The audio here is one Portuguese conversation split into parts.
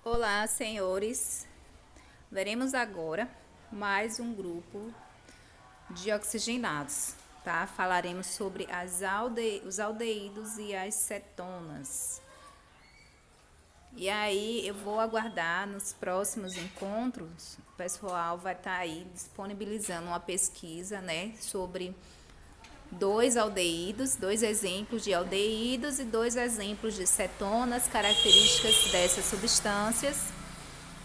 Olá, senhores. Veremos agora mais um grupo de oxigenados, tá? Falaremos sobre os aldeídos e as cetonas. E aí eu vou aguardar nos próximos encontros, o pessoal vai estar aí disponibilizando uma pesquisa, né, sobre dois aldeídos, dois exemplos de aldeídos e dois exemplos de cetonas, características dessas substâncias.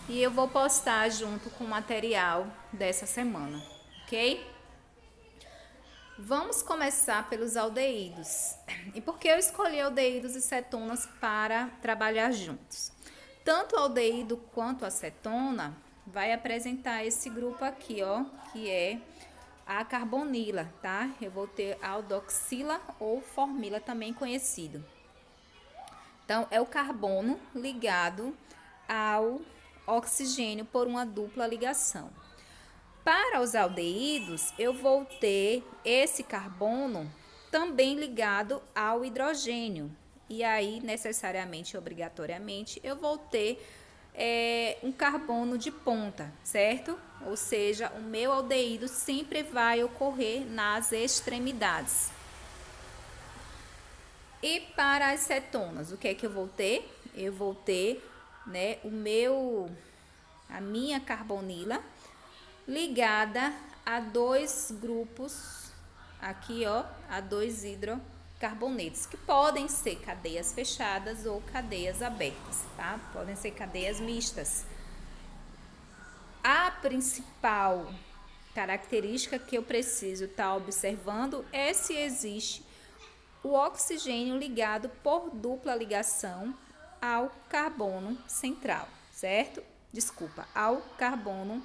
E eu vou postar junto com o material dessa semana, ok? Vamos começar pelos aldeídos. E por que eu escolhi aldeídos e cetonas para trabalhar juntos? Tanto o aldeído quanto a cetona vai apresentar esse grupo aqui, ó, que é a carbonila, tá? Eu vou ter a aldoxila ou formila também conhecido. Então, é o carbono ligado ao oxigênio por uma dupla ligação. Para os aldeídos, eu vou ter esse carbono também ligado ao hidrogênio. E aí, necessariamente, obrigatoriamente, eu vou ter um carbono de ponta, certo? Ou seja, o meu aldeído sempre vai ocorrer nas extremidades. E para as cetonas, o que é que eu vou ter? Eu vou ter, né, a minha carbonila ligada a dois grupos aqui, ó, a dois hidrocarbonetos, que podem ser cadeias fechadas ou cadeias abertas, tá? Podem ser cadeias mistas. A principal característica que eu preciso estar observando é se existe o oxigênio ligado por dupla ligação ao carbono central, certo? Desculpa, ao carbono,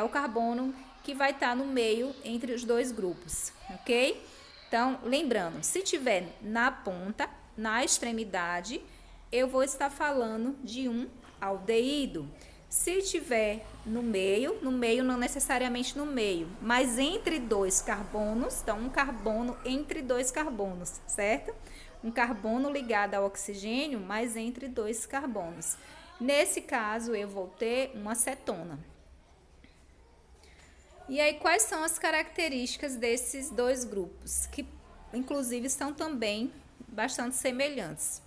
ao carbono que vai estar no meio entre os dois grupos, ok? Então, lembrando, se tiver na ponta, na extremidade, eu vou estar falando de um aldeído. Se tiver no meio não necessariamente no meio, mas entre dois carbonos, então um carbono entre dois carbonos, certo? Um carbono ligado ao oxigênio, mas entre dois carbonos. Nesse caso, eu vou ter uma cetona. E aí, quais são as características desses dois grupos, que inclusive são também bastante semelhantes?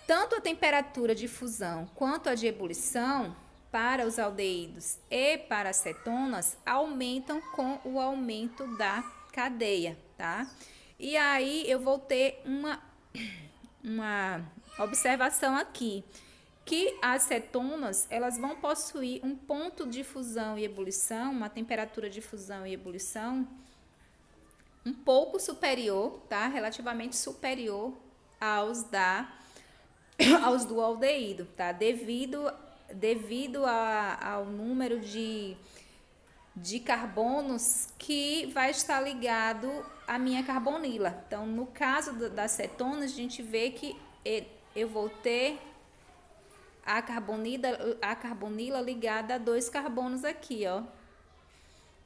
Tanto a temperatura de fusão quanto a de ebulição para os aldeídos e para as cetonas aumentam com o aumento da cadeia, tá? E aí eu vou ter uma observação aqui, que as cetonas, elas vão possuir um ponto de fusão e ebulição, uma temperatura de fusão e ebulição um pouco superior, tá? Relativamente superior aos do aldeído, tá? Devido ao número de carbonos que vai estar ligado à minha carbonila. Então, no caso das cetonas, a gente vê que eu vou ter a carbonila ligada a dois carbonos aqui, ó.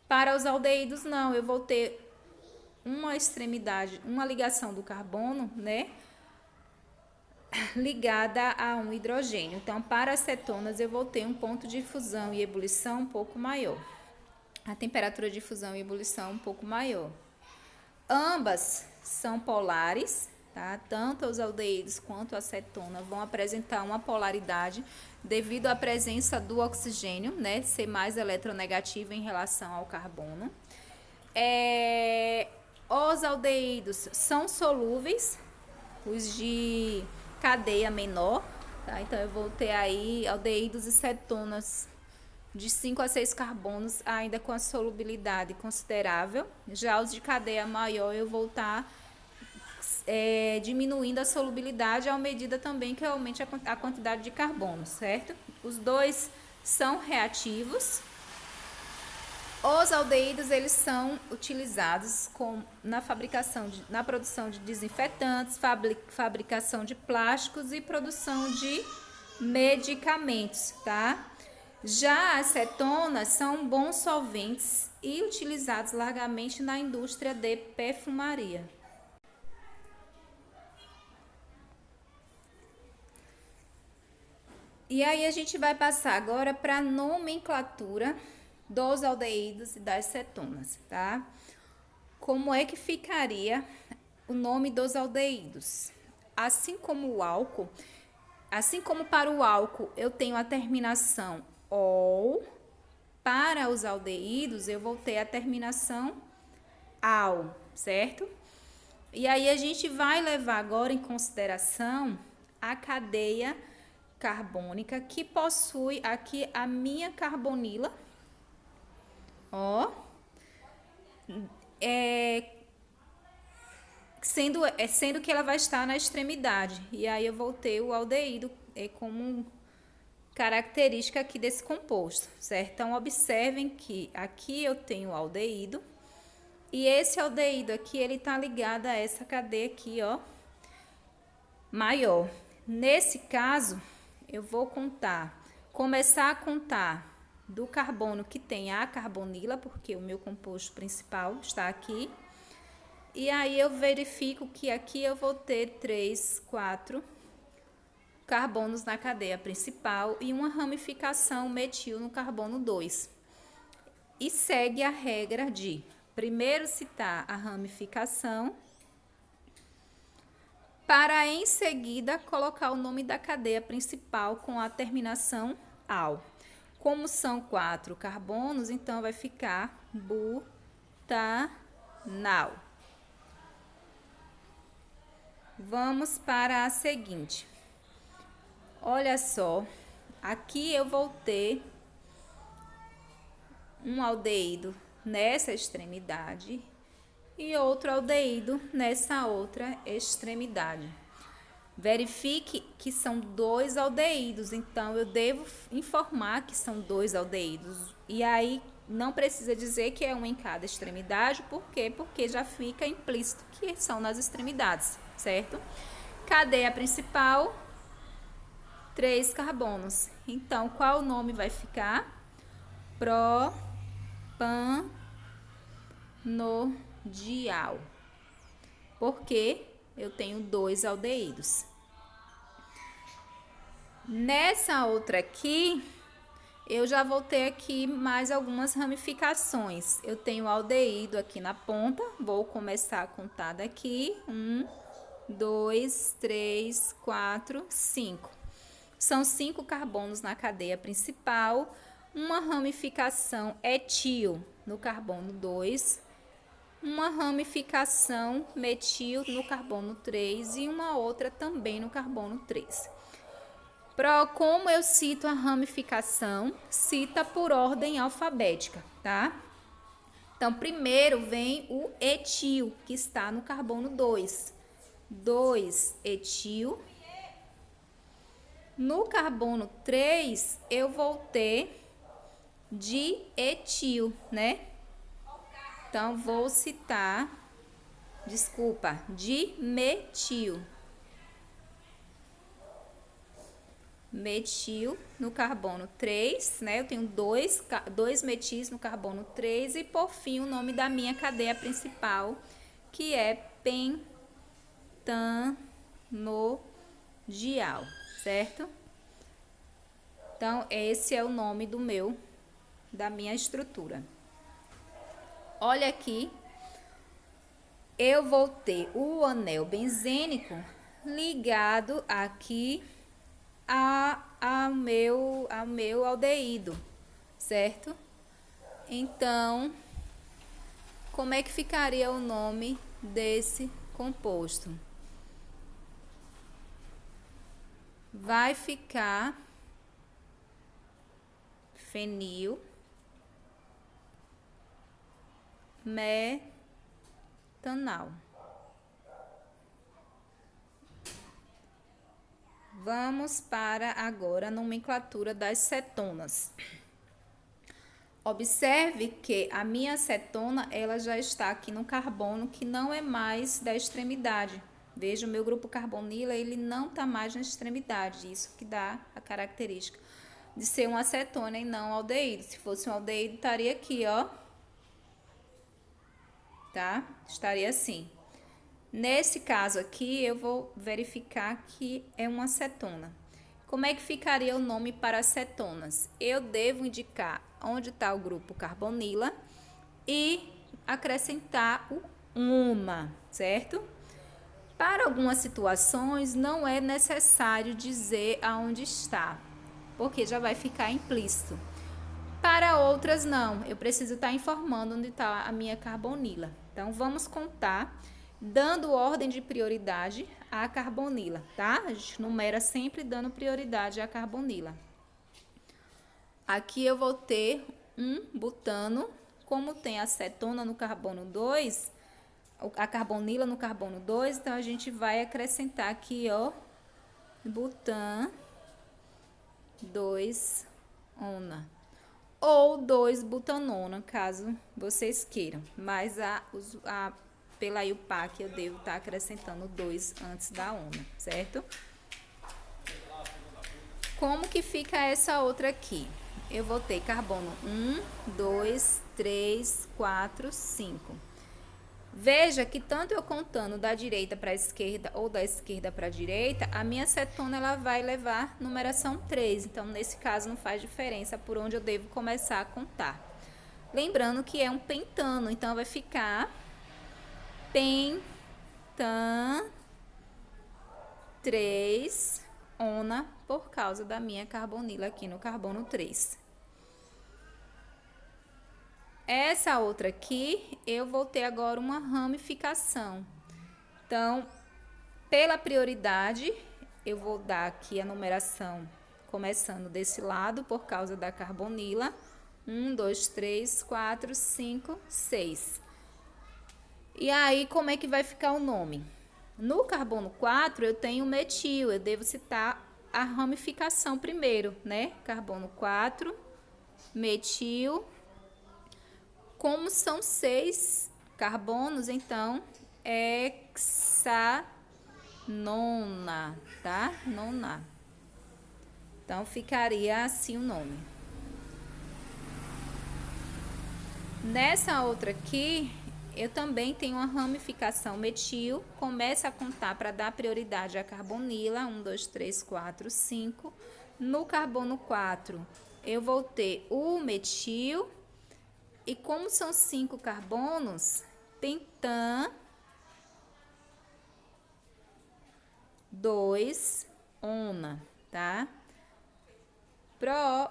Para os aldeídos, não, eu vou ter uma extremidade, uma ligação do carbono, né? Ligada a um hidrogênio. Então, para as cetonas, eu vou ter um ponto de fusão e ebulição um pouco maior. A temperatura de fusão e ebulição um pouco maior. Ambas são polares, tá? Tanto os aldeídos quanto a cetona vão apresentar uma polaridade devido à presença do oxigênio, né? Ser mais eletronegativo em relação ao carbono. Os aldeídos são solúveis, os de cadeia menor, tá? Então eu vou ter aí aldeídos e cetonas de 5 a 6 carbonos, ainda com a solubilidade considerável. Já os de cadeia maior eu vou estar diminuindo a solubilidade à medida também que eu aumente a quantidade de carbono, certo? Os dois são reativos. Os aldeídos, eles são utilizados na produção de desinfetantes, fabricação de plásticos e produção de medicamentos, tá? Já as cetonas são bons solventes e utilizados largamente na indústria de perfumaria. E aí a gente vai passar agora para a nomenclatura dos aldeídos e das cetonas, tá? Como é que ficaria o nome dos aldeídos? Assim como o álcool, assim como para o álcool eu tenho a terminação ol, para os aldeídos eu vou ter a terminação al, certo? E aí a gente vai levar agora em consideração a cadeia carbônica que possui aqui a minha carbonila, ó, sendo que ela vai estar na extremidade. E aí eu vou ter o aldeído como característica aqui desse composto, certo? Então observem que aqui eu tenho o aldeído e esse aldeído aqui ele tá ligado a essa cadeia aqui, ó, maior. Nesse caso, eu vou começar a contar do carbono que tem a carbonila, porque o meu composto principal está aqui. E aí eu verifico que aqui eu vou ter 3, 4 carbonos na cadeia principal e uma ramificação metil no carbono 2. E segue a regra de primeiro citar a ramificação, para em seguida colocar o nome da cadeia principal com a terminação al. Como são 4 carbonos, então vai ficar butanal. Vamos para a seguinte. Olha só, aqui eu vou ter um aldeído nessa extremidade e outro aldeído nessa outra extremidade. Verifique que são 2 aldeídos, então eu devo informar que são 2 aldeídos. E aí não precisa dizer que é um em cada extremidade, por quê? Porque já fica implícito que são nas extremidades, certo? Cadeia principal, 3 carbonos. Então, qual o nome vai ficar? Propanodial. Porque eu tenho 2 aldeídos. Nessa outra aqui, eu já vou ter aqui mais algumas ramificações. Eu tenho aldeído aqui na ponta, vou começar a contar daqui. 1, 2, 3, 4, 5. São 5 carbonos na cadeia principal, uma ramificação etil no carbono 2, uma ramificação metil no carbono 3 e uma outra também no carbono 3. Como eu cito a ramificação, cita por ordem alfabética, tá? Então, primeiro vem o etil, que está no carbono 2. 2 etil. No carbono 3, eu vou ter dietil, né? Então, vou citar, dimetil. Metil no carbono 3, né? Eu tenho dois metis no carbono 3 e, por fim, o nome da minha cadeia principal, que é pentanodial, certo? Então, esse é o nome da minha estrutura. Olha aqui, eu vou ter o anel benzênico ligado aqui ao meu aldeído, certo? Então, como é que ficaria o nome desse composto? Vai ficar fenil metanal. Vamos para agora a nomenclatura das cetonas. Observe que a minha cetona, ela já está aqui no carbono que não é mais da extremidade. Veja, o meu grupo carbonila, ele não está mais na extremidade. Isso que dá a característica de ser uma acetona e não aldeído. Se fosse um aldeído, estaria aqui, ó. Tá? Estaria assim. Nesse caso aqui, eu vou verificar que é uma acetona. como é que ficaria o nome para as cetonas? Eu devo indicar onde está o grupo carbonila e acrescentar o uma, certo? Para algumas situações, não é necessário dizer aonde está, porque já vai ficar implícito. Para outras, não. Eu preciso estar informando onde está a minha carbonila. Então, vamos contar, dando ordem de prioridade à carbonila, tá? A gente numera sempre dando prioridade à carbonila. Aqui eu vou ter um butano, como tem a cetona no carbono 2, a carbonila no carbono 2, então a gente vai acrescentar aqui, ó, butan 2-ona. Ou 2-butanona, caso vocês queiram. Mas pela IUPAC eu devo estar acrescentando 2 antes da ona, certo? Como que fica essa outra aqui? Eu vou ter carbono 1, 2, 3, 4, 5. Veja que tanto eu contando da direita para a esquerda ou da esquerda para a direita, a minha cetona ela vai levar numeração 3. Então, nesse caso, não faz diferença por onde eu devo começar a contar. Lembrando que é um pentano, então vai ficar pentan 3-ona por causa da minha carbonila aqui no carbono 3. Essa outra aqui, eu vou ter agora uma ramificação. Então, pela prioridade, eu vou dar aqui a numeração começando desse lado, por causa da carbonila. 1, 2, 3, 4, 5, 6. E aí, como é que vai ficar o nome? No carbono 4, eu tenho metil, eu devo citar a ramificação primeiro, né? Carbono 4, metil. Como são 6 carbonos, então, hexanona, tá? Nona. Então, ficaria assim o nome. Nessa outra aqui, eu também tenho uma ramificação metil. Começa a contar para dar prioridade à carbonila. 1, 2, 3, 4, 5. No carbono 4, eu vou ter o metil. E como são 5 carbonos, pentan 2-ona, tá?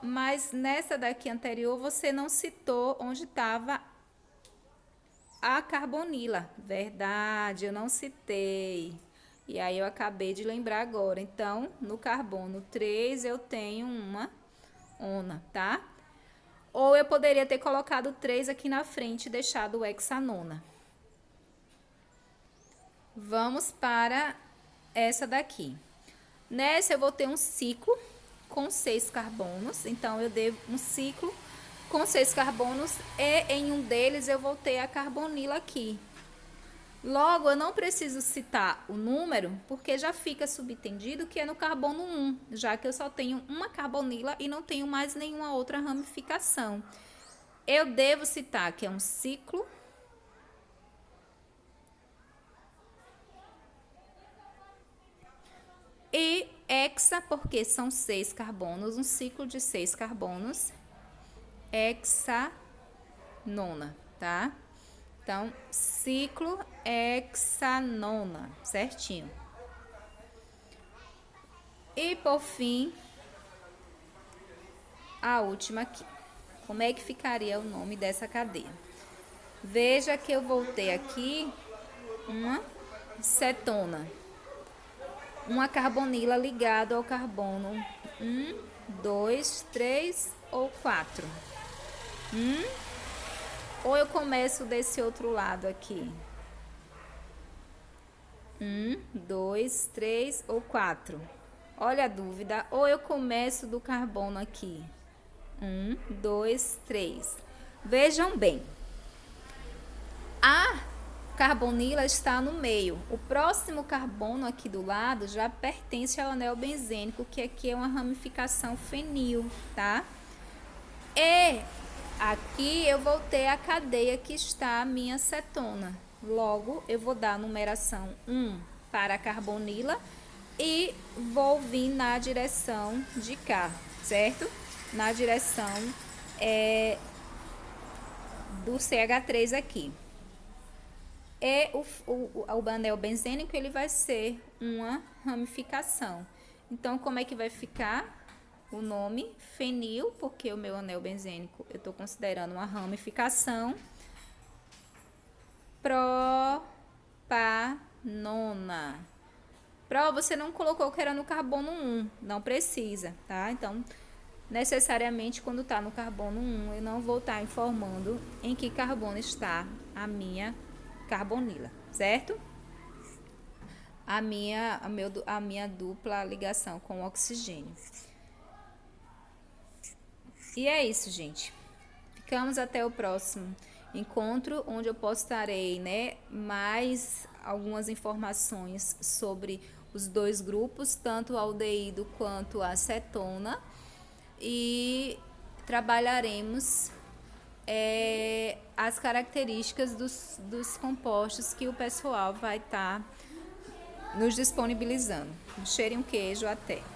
Mas nessa daqui anterior, você não citou onde estava a carbonila. Verdade, eu não citei. E aí, eu acabei de lembrar agora. Então, no carbono 3, eu tenho uma ona, tá? Ou eu poderia ter colocado 3 aqui na frente e deixado o hexanona. Vamos para essa daqui. Nessa eu vou ter um ciclo com 6 carbonos. Então, eu devo um ciclo com 6 carbonos e em um deles eu vou ter a carbonila aqui. Logo, eu não preciso citar o número, porque já fica subentendido que é no carbono 1, já que eu só tenho uma carbonila e não tenho mais nenhuma outra ramificação. Eu devo citar que é um ciclo e hexa, porque são 6 carbonos, um ciclo de 6 carbonos, hexanona, tá? Então, ciclo hexanona, certinho. E, por fim, a última aqui. Como é que ficaria o nome dessa cadeia? Veja que eu voltei aqui uma cetona. Uma carbonila ligada ao carbono 1, 2, 3 ou 4. Ou eu começo desse outro lado aqui. 1, 2, 3 ou 4. Olha a dúvida. Ou eu começo do carbono aqui. 1, 2, 3. Vejam bem. A carbonila está no meio. O próximo carbono aqui do lado já pertence ao anel benzênico, que aqui é uma ramificação fenil, tá? E aqui eu vou ter a cadeia que está a minha cetona. Logo, eu vou dar a numeração 1 para a carbonila e vou vir na direção de cá, certo? Na direção do CH3 aqui. E o anel benzênico, ele vai ser uma ramificação. Então, como é que vai ficar o nome? Fenil, porque o meu anel benzênico eu estou considerando uma ramificação. Propanona. Você não colocou que era no carbono 1, não precisa, tá? Então, necessariamente, quando tá no carbono 1, eu não vou estar informando em que carbono está a minha carbonila, certo? A minha dupla ligação com o oxigênio. E é isso, gente. Ficamos até o próximo encontro, onde eu postarei, né, mais algumas informações sobre os dois grupos, tanto o aldeído quanto a acetona, e trabalharemos as características dos compostos que o pessoal vai estar nos disponibilizando. Um cheiro e um queijo, até!